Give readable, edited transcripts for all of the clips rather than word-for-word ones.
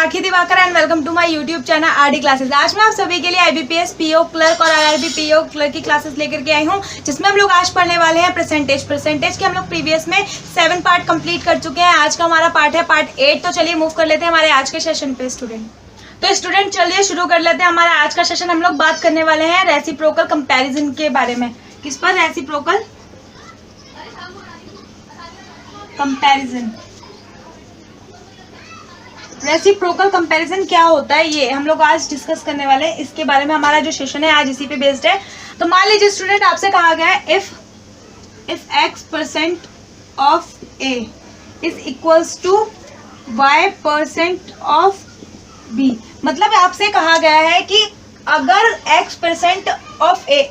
Rakhi Diwakar and welcome to my YouTube channel RD classes. आज मैं आप सभी के लिए आईबीपीएस पीओ क्लर्क और आरआरबी पीओ क्लर्क की क्लासेस लेकर के आई हूं, जिसमें हम लोग आज पढ़ने वाले हैं परसेंटेज के। हम लोग प्रीवियस में 7 पार्ट कंप्लीट कर चुके हैं। आज का हमारा पार्ट है पार्ट 8। तो चलिए मूव कर लेते हैं हमारे आज के सेशन पे स्टूडेंट। चलिए शुरू कर लेते हैं हमारा आज का सेशन। हम लोग बात करने वाले हैं रेसिप्रोकल कंपैरिजन के बारे में। किस पर? Reciprocal comparison. रेसिप्रोकल कंपैरिजन क्या होता है ये हम लोग आज डिस्कस करने वाले हैं। इसके बारे में हमारा जो सेशन है आज इसी पे बेस्ड है। तो मान लीजिए स्टूडेंट, आपसे कहा गया है if x% of a is equals to y% of b। मतलब आपसे कहा गया है कि अगर x% ऑफ a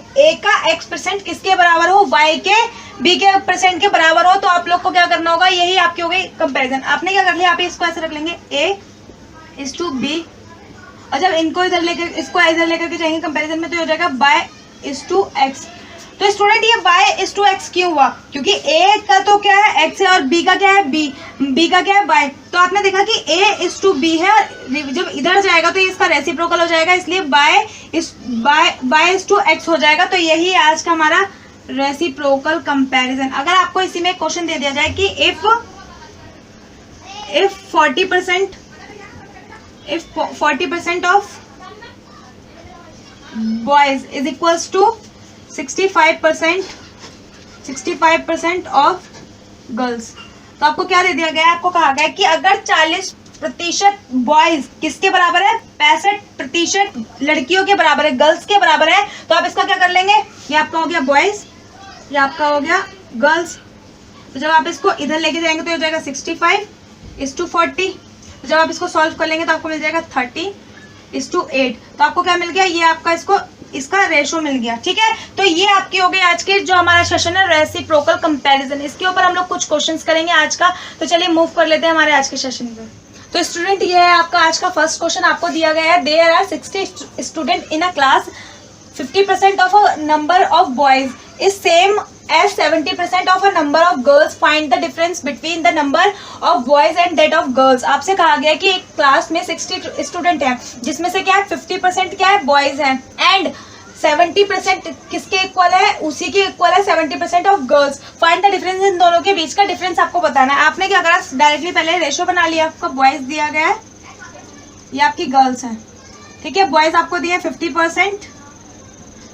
का x% किसके बराबर हो, y के b के परसेंट के बराबर हो, तो आप लोग को क्या करना होगा, यही आपकी हो गई कंपैरिजन। आपने क्या कर लिया, आप इसको ऐसे रख लेंगे a इज टू b, और जब इनको इधर लेकर इसको इधर लेकर के जाएंगे कंपैरिजन में, तो हो जाएगा y इज टू x। तो स्टूडेंट ये y इज टू x क्यों हुआ? क्योंकि a का तो क्या है x है और b का क्या है b का क्या है y। तो आपने देखा कि a इज टू b है, जब इधर जाएगा तो ये इसका रेसिप्रोकल हो जाएगा, इसलिए y इज टू x हो जाएगा। तो यही आज का हमारा रेसिप्रोकल कंपैरिजन। अगर आपको इसी में क्वेश्चन दे दिया जाए कि if 40% of boys is equals to 65% of girls, तो आपको क्या दे दिया गया है? आपको कहा गया है कि अगर 40% बॉयज किसके बराबर है, 65% लड़कियों के बराबर है, गर्ल्स के बराबर है, तो आप इसका क्या कर लेंगे, ये आपका हो गया बॉयज, ये आपका हो गया गर्ल्स। तो जब आप इसको इधर लेके जाएंगे तो हो जाएगा 65:40। तो जब आप इसको सॉल्व कर लेंगे तो आपको मिल जाएगा 30:8। तो आपको क्या मिल गया, ये आपका इसका रेशो मिल गया। ठीक है, तो ये आपकी हो गई आज के जो हमारा सेशन है रेसिप्रोकल कंपैरिजन। इसके ऊपर हम लोग कुछ क्वेश्चंस करेंगे आज का। तो चलिए मूव कर लेते हैं हमारे आज के सेशन पे। तो स्टूडेंट, ये है आपका आज का फर्स्ट क्वेश्चन। आपको दिया गया है there are 60 student in a class, 50% of a number of boys is same as 70% of a number of girls. Find the difference between the number of boys and that of girls. आपसे कहा गया कि एक class में 60 student हैं, जिसमें से क्या है 50% क्या है, बॉयज हैं, एंड 70% किसके इक्वल है, उसी के इक्वल है 70% of girls. Find the difference, इन दोनों के बीच का डिफरेंस आपको बताना है। आपने क्या करा, डायरेक्टली पहले रेशो बना लिया। आपको बॉयज दिया गया है, ये आपकी गर्ल्स हैं। ठीक है, बॉयज आपको दिए 50%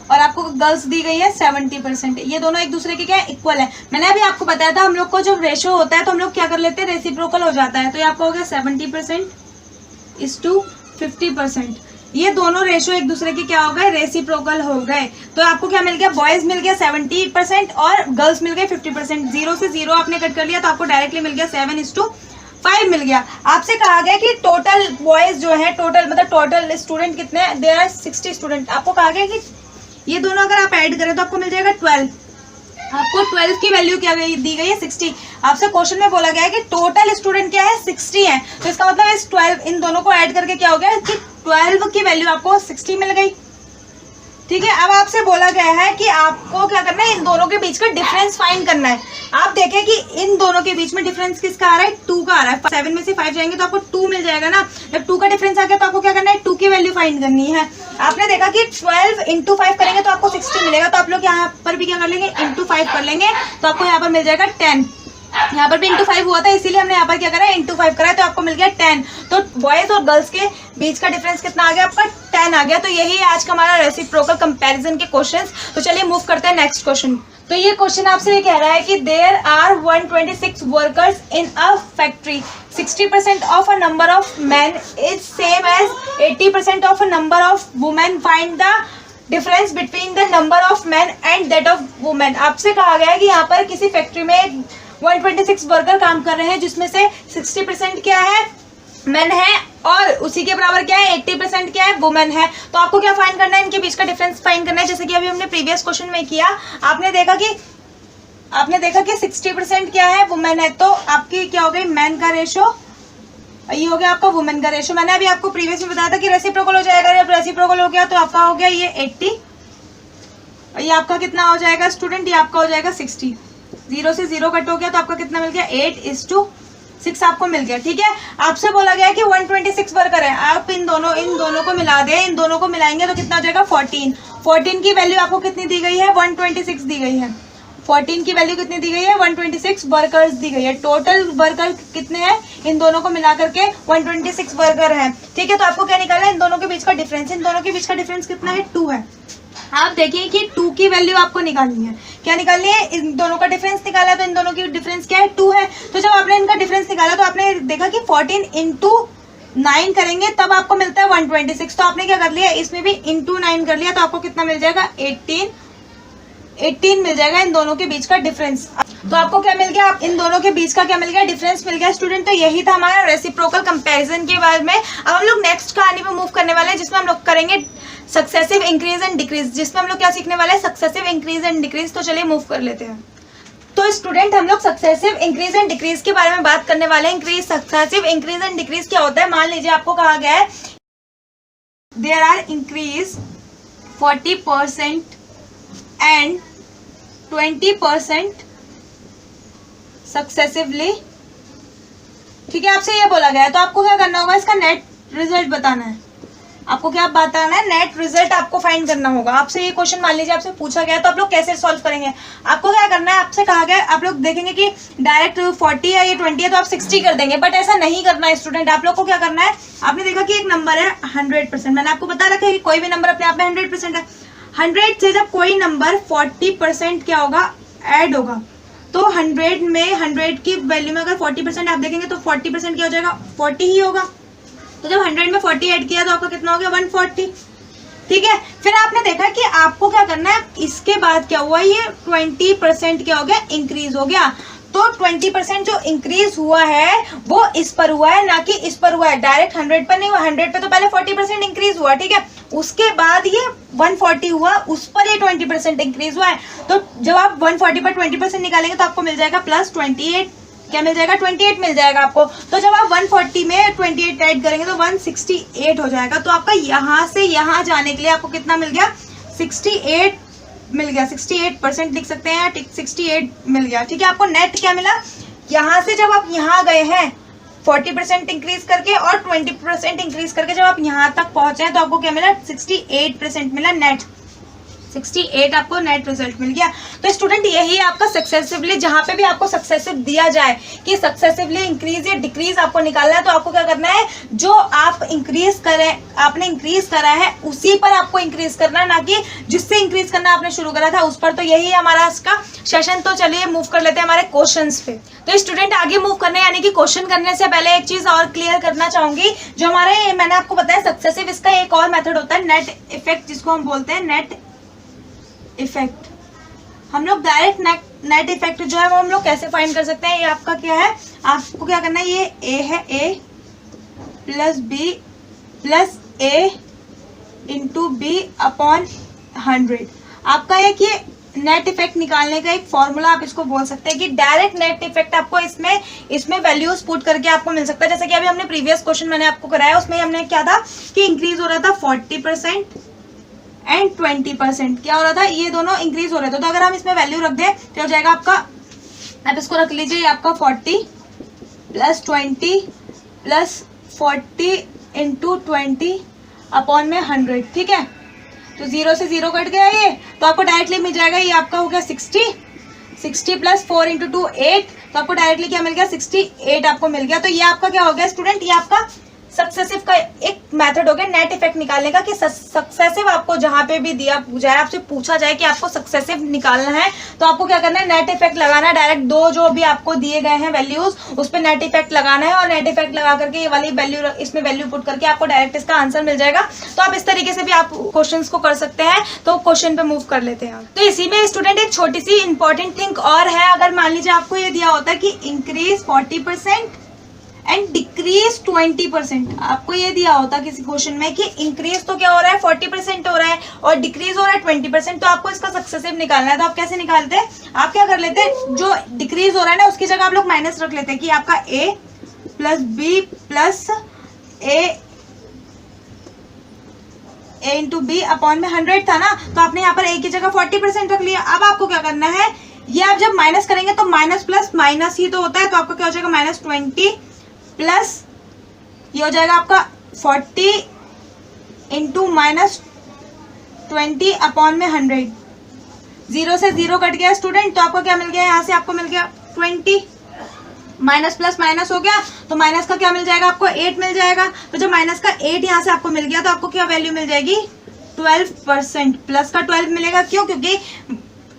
और आपको गर्ल्स दी गई है 70%। ये दोनों एक दूसरे के क्या है, इक्वल है। मैंने अभी आपको बताया था हम लोग को जब रेशो होता है तो हम लोग क्या कर लेते हैं, रेसिप्रोकल हो जाता है। तो ये आपको हो गया 70% इज टू 50%। ये दोनों रेशो एक दूसरे के क्या हो गए, रेसिप्रोकल हो गए। तो आपको क्या मिल गया, बॉयज मिल गया 70% और गर्ल्स मिल गए 50%। 0 से 0 आपने कट कर लिया तो आपको डायरेक्टली मिल गया 7:5 मिल गया। आपसे कहा गया कि टोटल बॉयज जो है, टोटल स्टूडेंट कितने, देयर आर 60 स्टूडेंट। आपको कहा गया कि ये दोनों अगर आप ऐड करें तो आपको मिल जाएगा 12। आपको 12 की वैल्यू क्या दी गई है, 60। आपसे क्वेश्चन में बोला गया है कि टोटल स्टूडेंट क्या है, 60 है। तो इसका मतलब इस 12 इन दोनों को ऐड करके क्या हो गया कि 12 की वैल्यू आपको 60 मिल गई। ठीक है, अब आपसे बोला गया है कि आपको क्या करना है, इन दोनों के बीच का डिफरेंस फाइंड करना है। आप देखें कि इन दोनों के बीच में डिफरेंस किसका आ रहा है, 2 का आ रहा है। 7 में से 5 जाएंगे तो आपको 2 मिल जाएगा ना। जब 2 का डिफरेंस आ गया तो आपको क्या करना है, 2 की वैल्यू फाइंड करनी है। आपने देखा कि 12 × 5 करेंगे तो आपको 60 मिलेगा। तो आप लोग यहाँ पर भी क्या कर लेंगे, × 5 कर लेंगे तो आपको यहाँ पर मिल जाएगा 10। यहाँ पर भी × 5 हुआ था, इसीलिए हमने यहाँ पर क्या करा है, × 5 करा है, तो आपको मिल गया 10। तो बॉयज और गर्ल्स के बीच का डिफरेंस कितना आ गया, आपका 10 आ गया। तो यही आज का हमारा रेसिप्रोकल कंपैरिजन के क्वेश्चंस। तो चलिए मूव करते हैं नेक्स्ट क्वेश्चन। तो ये क्वेश्चन आपसे ये कह रहा है कि there are 126 workers in a factory, 60% of a number of man is same as 80% of a number of women. Find the difference between the number of man and that of women. आपसे कहा गया है कि यहाँ पर किसी factory में 126 worker काम कर रहे हैं, जिसमें से 60% क्या है, मैन है, और उसी के बराबर क्या है, 80% क्या है, वुमेन है। तो आपको क्या फाइंड करना है, इनके बीच का डिफरेंस फाइंड करना है। जैसे कि अभी हमने प्रीवियस क्वेश्चन में किया, आपने देखा कि 60% क्या है, वुमेन है। तो आपकी क्या हो गई, मैन का रेशो, ये हो गया आपका वुमेन का रेशो। मैंने अभी आपको प्रीवियस में बताया था कि रेसिप्रोकल हो जाएगा। जब रेसिप्रोकल हो गया तो आपका हो गया ये 80, और ये आपका कितना हो जाएगा स्टूडेंट, ये आपका हो जाएगा 60। 0 से 0 कट हो गया तो आपका कितना मिल गया, 8:6। 6 आपको मिल गया। ठीक है, आपसे बोला गया है कि 126 वर्कर है, आप इन दोनों को मिला दें, इन दोनों को मिलाएंगे तो कितना हो जाएगा 14 की वैल्यू आपको कितनी दी गई है 126 दी गई है। 14 की वैल्यू कितनी दी गई है 126 वर्कर्स दी गई है। टोटल वर्कर कितने हैं इन दोनों को मिला करके 126 वर्कर है। ठीक है, तो आपको क्या निकालना है इन दोनों के बीच का डिफरेंस। इन दोनों के बीच का डिफरेंस कितना है 2 है। आप देखिए कि 2 की वैल्यू आपको निकालनी है। क्या निकालनी है, इन दोनों का डिफरेंस निकाला तो इन दोनों की डिफरेंस क्या है 2 है। तो जब आपने इनका डिफरेंस निकाला तो आपने देखा कि 14 इंटू 9 करेंगे तब आपको मिलता है 126। तो आपने क्या कर लिया, इसमें भी इंटू 9 कर लिया तो आपको कितना मिल जाएगा 18 मिल जाएगा इन दोनों के बीच का डिफरेंस। तो आपको क्या मिल गया, इन दोनों के बीच का क्या मिल गया, डिफरेंस मिल गया स्टूडेंट। तो यही था हमारा रेसिप्रोकल कंपैरिजन के बारे में। अब हम लोग नेक्स्ट कहानी पे मूव करने वाले हैं जिसमें हम लोग करेंगे सक्सेसिव इंक्रीज एंड डिक्रीज, जिसमें हम लोग क्या सीखने वाले हैं सक्सेसिव इंक्रीज एंड डिक्रीज। तो चलिए मूव कर लेते हैं। तो स्टूडेंट हम लोग सक्सेसिव इंक्रीज एंड डिक्रीज के बारे में बात करने वाले हैं। Increase, successive increase and decrease क्या होता है, मान लीजिए आपको कहा गया है there are increase 40% and 20% successively. ठीक है, आपसे ये बोला गया है तो आपको क्या करना होगा, इसका नेट रिजल्ट बताना है। आपको क्या बताना है, नेट रिजल्ट आपको फाइंड करना होगा। आपसे ये क्वेश्चन मान लीजिए आपसे पूछा गया तो आप लोग कैसे सॉल्व करेंगे। आपको क्या करना है, आपसे कहा गया आप लोग देखेंगे कि डायरेक्ट 40 है ये 20 है तो आप 60 कर देंगे, बट ऐसा नहीं करना है स्टूडेंट। आप लोग को क्या करना है, आपने देखा कि एक नंबर है 100%, मैंने आपको बता रखा है कि कोई भी नंबर अपने आप में 100% है। 100 से जब कोई नंबर 40% क्या होगा ऐड होगा तो 100 में 100 की वैल्यू में अगर 40% आप देखेंगे तो 40% क्या हो जाएगा 40 ही होगा। तो जब 100 में 40 ऐड किया तो आपका कितना हो गया 140। ठीक है, फिर आपने देखा कि आपको क्या करना है, इसके बाद क्या हुआ, ये 20% क्या हो गया इंक्रीज हो गया। तो 20% जो इंक्रीज हुआ है वो इस पर हुआ है ना कि इस पर हुआ है, डायरेक्ट 100 पर नहीं हुआ। 100 पे तो पहले 40% इंक्रीज हुआ, ठीक है, उसके बाद ये 140 हुआ, उस पर ये 20% इंक्रीज हुआ है। तो जब आप 140 पर 20% निकालेंगे तो आपको मिल जाएगा प्लस 28, क्या मिल जाएगा 28 मिल जाएगा आपको। तो जब आप 140 में 28 ऐड करेंगे तो 168 हो जाएगा। तो आपका यहाँ से यहाँ जाने के लिए आपको कितना मिल गया 68 मिल गया, 68% लिख सकते हैं, 68 मिल गया। ठीक है, आपको नेट क्या मिला, यहाँ से जब आप यहाँ गए हैं 40% इंक्रीज करके और 20% इंक्रीज करके जब आप यहाँ तक पहुंचे हैं तो आपको क्या मिला 68% मिला नेट, 68 आपको नेट रिजल्ट मिल गया। तो स्टूडेंट यही आपका सक्सेसिवली, जहां पे भी आपको सक्सेसिव दिया जाए कि सक्सेसिवली इंक्रीज या डिक्रीज आपको निकालना है तो आपको क्या करना है, जो आप इंक्रीज करें, आपने इंक्रीज करा है उसी पर आपको इंक्रीज करना है, ना कि जिससे इंक्रीज करना आपने शुरू करा था उस पर। तो यही है हमारा इसका सेशन। तो चलिए मूव कर लेते हैं हमारे क्वेश्चंस पे। तो स्टूडेंट आगे मूव करने यानी कि क्वेश्चन करने से पहले एक चीज और क्लियर करना चाहूंगी, जो हमारे मैंने आपको बताया सक्सेसिव, इसका एक और मेथड होता है नेट इफेक्ट, जिसको हम बोलते हैं नेट इफेक्ट। हम लोग डायरेक्ट नेट इफेक्ट जो है वो हम लोग कैसे फाइंड कर सकते हैं, ये आपका क्या है, आपको क्या करना है, ये ए है, ए plus b plus a into b upon 100। आपका एक ये नेट इफेक्ट निकालने का एक फॉर्मूला आप इसको बोल सकते हैं कि डायरेक्ट नेट इफेक्ट आपको इसमें वैल्यूज पुट करके आपको मिल सकता है। जैसे कि अभी हमने प्रीवियस क्वेश्चन मैंने आपको कराया, उसमें हमने क्या था कि इंक्रीज हो रहा था 40% एंड 20%, क्या हो रहा था, ये दोनों इंक्रीज हो रहे थे। तो अगर हम इसमें वैल्यू रख दें तो हो जाएगा आपका, आप इसको रख लीजिए, ये आपका 40 प्लस 20 प्लस 40 इंटू 20 अपॉन में 100। ठीक है, तो 0 से 0 कट गया ये, तो आपको डायरेक्टली मिल जाएगा, ये आपका हो गया 60 प्लस 4 इंटू 2 8, तो आपको डायरेक्टली क्या मिल गया 68 आपको मिल गया। तो ये आपका क्या हो गया स्टूडेंट, ये आपका सक्सेसिव का एक मेथड हो गया नेट इफेक्ट निकालने का, कि सक्सेसिव आपको जहां पे भी दिया जाए, आपसे पूछा जाए कि आपको सक्सेसिव निकालना है तो आपको क्या करना है, नेट इफेक्ट लगाना है। डायरेक्ट दो जो भी आपको दिए गए हैं वैल्यूज उस पर नेट इफेक्ट लगाना है और नेट इफेक्ट लगा करके ये वाली वैल्यू इसमें वैल्यू पुट करके आपको डायरेक्ट इसका आंसर मिल जाएगा। तो आप इस तरीके से भी आप क्वेश्चन को कर सकते हैं। तो क्वेश्चन पे मूव कर लेते हैं। तो इसी में स्टूडेंट एक छोटी सी इंपॉर्टेंट थिंग और है, अगर मान लीजिए आपको ये दिया होता है कि इंक्रीज 40% एंड डिक्रीज 20%, आपको ये दिया होता किसी क्वेश्चन में कि इंक्रीज तो क्या हो रहा है 40% हो रहा है और डिक्रीज हो रहा है 20%, तो आपको इसका सक्सेसिव निकालना है। तो आप कैसे निकालते हैं, आप क्या कर लेते हैं, जो डिक्रीज हो रहा है ना उसकी जगह आप लोग माइनस रख लेते हैं कि आपका a plus b plus a into b upon में 100 था ना, तो आपने यहाँ पर a की जगह 40% रख लिया। अब आपको क्या करना है, ये आप जब माइनस करेंगे तो माइनस प्लस माइनस ही तो होता है, तो आपका क्या हो जाएगा -20 प्लस ये हो जाएगा आपका 40 इंटू -20 अपॉन में 100। 0 से 0 कट गया स्टूडेंट, तो आपको क्या मिल गया, यहाँ से आपको मिल गया 20, माइनस प्लस माइनस हो गया तो माइनस का क्या मिल जाएगा आपको 8 मिल जाएगा। तो जब माइनस का 8 यहाँ से आपको मिल गया तो आपको क्या वैल्यू मिल जाएगी 12%। प्लस का 12 मिलेगा, क्यों, क्योंकि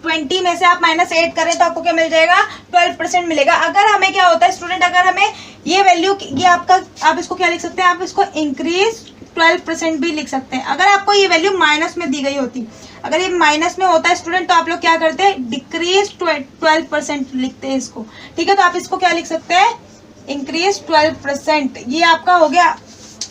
20 में से आप -8 करें तो आपको क्या मिल जाएगा 12% मिलेगा। अगर हमें क्या होता है स्टूडेंट, अगर हमें ये वैल्यू, ये आपका, आप इसको क्या लिख सकते हैं, आप इसको इंक्रीज 12% भी लिख सकते हैं। अगर आपको ये वैल्यू माइनस में दी गई होती, अगर ये माइनस में होता है स्टूडेंट, तो आप लोग क्या करते हैं, डिक्रीज 12% लिखते हैं इसको, ठीक है। तो आप इसको क्या लिख सकते हैं, इंक्रीज 12%। ये आपका हो गया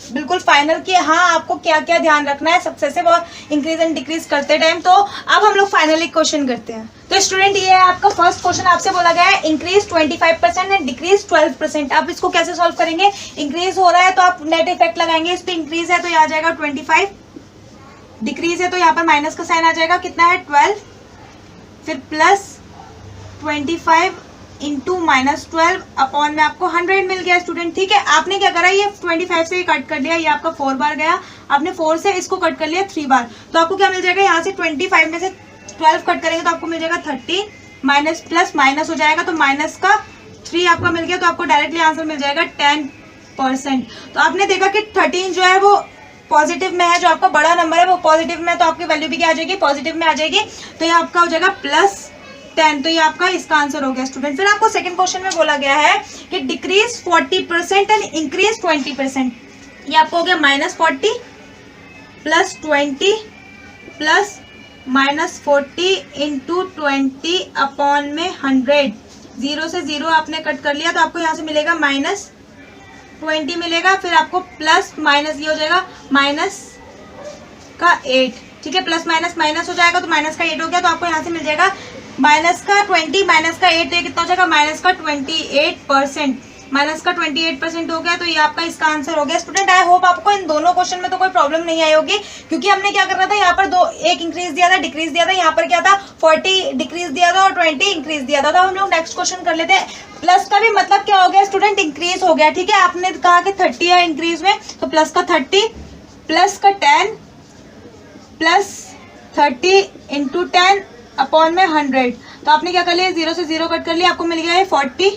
बिल्कुल फाइनल कि हाँ आपको क्या क्या ध्यान रखना है सक्सेसिव और इंक्रीज एंड डिक्रीज करते टाइम। तो अब हम लोग फाइनली क्वेश्चन करते हैं। तो स्टूडेंट ये है आपका फर्स्ट क्वेश्चन, आपसे बोला गया है इंक्रीज 25% एंड डिक्रीज 12%। आप इसको कैसे सॉल्व करेंगे, इंक्रीज हो रहा है तो आप नेट इफेक्ट लगाएंगे, इस पर इंक्रीज है तो ये आ जाएगा 25, डिक्रीज है तो यहाँ पर माइनस का साइन आ जाएगा, कितना है 12, फिर प्लस 25 इंटू -12 अपॉन में आपको 100 मिल गया स्टूडेंट, ठीक है। आपने क्या करा, ये 25 से कट कर लिया, ये आपका 4 बार गया, आपने 4 से इसको कट कर लिया 3 बार, तो आपको क्या मिल जाएगा, यहाँ से 25 में से 12 कट करेंगे तो आपको मिल जाएगा 30, माइनस प्लस माइनस हो जाएगा तो माइनस का 3 आपका मिल गया, तो आपको डायरेक्टली आंसर मिल जाएगा 10%। तो आपने देखा कि 13 जो है वो पॉजिटिव में है, जो आपका बड़ा नंबर है वो पॉजिटिव में है, तो आपकी वैल्यू भी क्या आ जाएगी, पॉजिटिव में आ जाएगी, तो ये आपका हो जाएगा +10। तो ये आपका इसका आंसर हो गया स्टूडेंट। फिर आपको सेकंड क्वेश्चन में बोला गया है कि डिक्रीज 40% एंड इंक्रीज 20%। ये आपको हो गया -40 + 20 प्लस -40 इंटू 20 अपॉन में 100। 0 से 0 आपने कट कर लिया तो आपको यहाँ से मिलेगा -20 मिलेगा, फिर आपको प्लस माइनस ये हो जाएगा माइनस का 8, ठीक है। प्लस माइनस माइनस हो जाएगा तो माइनस का 8 हो गया, तो आपको यहाँ से मिल जाएगा माइनस का 20 माइनस का 8, तो ये कितना हो जाएगा माइनस का 28%। माइनस का 28% हो गया, तो ये आपका इसका आंसर हो गया स्टूडेंट। आई होप आपको इन दोनों क्वेश्चन में तो कोई प्रॉब्लम नहीं आई होगी, क्योंकि हमने क्या करना था, यहाँ पर एक इंक्रीज दिया था, डिक्रीज दिया था, यहाँ पर क्या था 40 डिक्रीज दिया था और 20 इंक्रीज दिया था। तो हम लोग नेक्स्ट क्वेश्चन कर लेते हैं। प्लस का भी मतलब क्या हो गया स्टूडेंट, इंक्रीज हो गया, ठीक है। आपने कहा कि 30 है इंक्रीज में, तो प्लस का 30 प्लस का 10 प्लस 30 इंटू 10 अपॉन में 100। तो आपने क्या कर लिया, 0 से 0 कट कर लिया, आपको मिल गया है 40,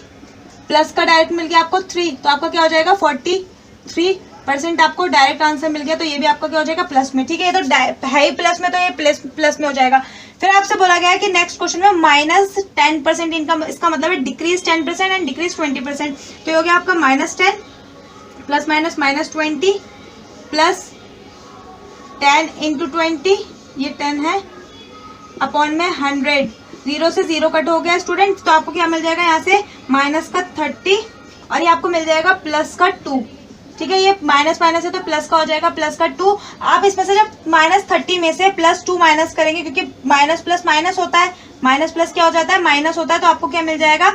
प्लस का डायरेक्ट मिल गया आपको 3, तो आपका क्या हो जाएगा 43% आपको डायरेक्ट आंसर मिल गया, तो ये भी आपका क्या हो जाएगा प्लस में, ठीक है। ये तो है ही प्लस में, तो ये प्लस में हो जाएगा। फिर आपसे बोला गया है कि नेक्स्ट क्वेश्चन में -10% इनका, इसका मतलब है डिक्रीज 10% एंड डिक्रीज 20%। तो ये हो गया आपका -10 प्लस माइनस -20 प्लस 10 इंटू 20, ये 10 है, अपॉन में 100। 0 से 0 कट हो गया स्टूडेंट, तो आपको क्या मिल जाएगा यहाँ से माइनस का 30 और ये आपको मिल जाएगा प्लस का 2, ठीक है। ये माइनस माइनस है तो प्लस का हो जाएगा प्लस का 2। आप इसमें से जब -30 में से +2 माइनस करेंगे, क्योंकि माइनस प्लस माइनस होता है, माइनस प्लस क्या हो जाता है माइनस होता है, तो आपको क्या मिल जाएगा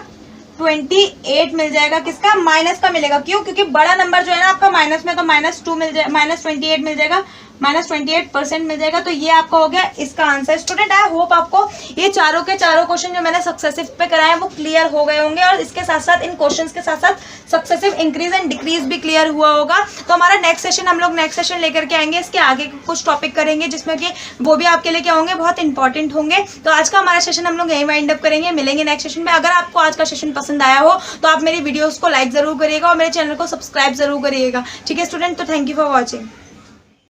28 मिल जाएगा। किसका, माइनस का मिलेगा, क्यों, क्योंकि बड़ा नंबर जो है ना आपका माइनस में, तो -2 मिल जाएगा, -28 मिल जाएगा, -28% मिल जाएगा। तो ये आपका हो गया इसका आंसर स्टूडेंट। आई होप आपको ये चारों के चारों क्वेश्चन जो मैंने सक्सेसिव पे कराए वो क्लियर हो गए होंगे, और इसके साथ साथ इन क्वेश्चंस के साथ साथ सक्सेसिव इंक्रीज एंड डिक्रीज भी क्लियर हुआ होगा। तो हमारा नेक्स्ट सेशन, हम लोग नेक्स्ट सेशन लेकर के आएंगे, इसके आगे कुछ टॉपिक करेंगे जिसमें कि वो भी आपके लिए क्या होंगे, बहुत इंपॉर्टेंट होंगे। तो आज का हमारा सेशन हम लोग यहीं वाइंड अप करेंगे, मिलेंगे नेक्स्ट सेशन में। अगर आपको आज का सेशन पसंद आया हो तो आप मेरी वीडियोस को लाइक जरूर करिएगा और मेरे चैनल को सब्सक्राइब जरूर करिएगा, ठीक है स्टूडेंट। तो थैंक यू फॉर वॉचिंग।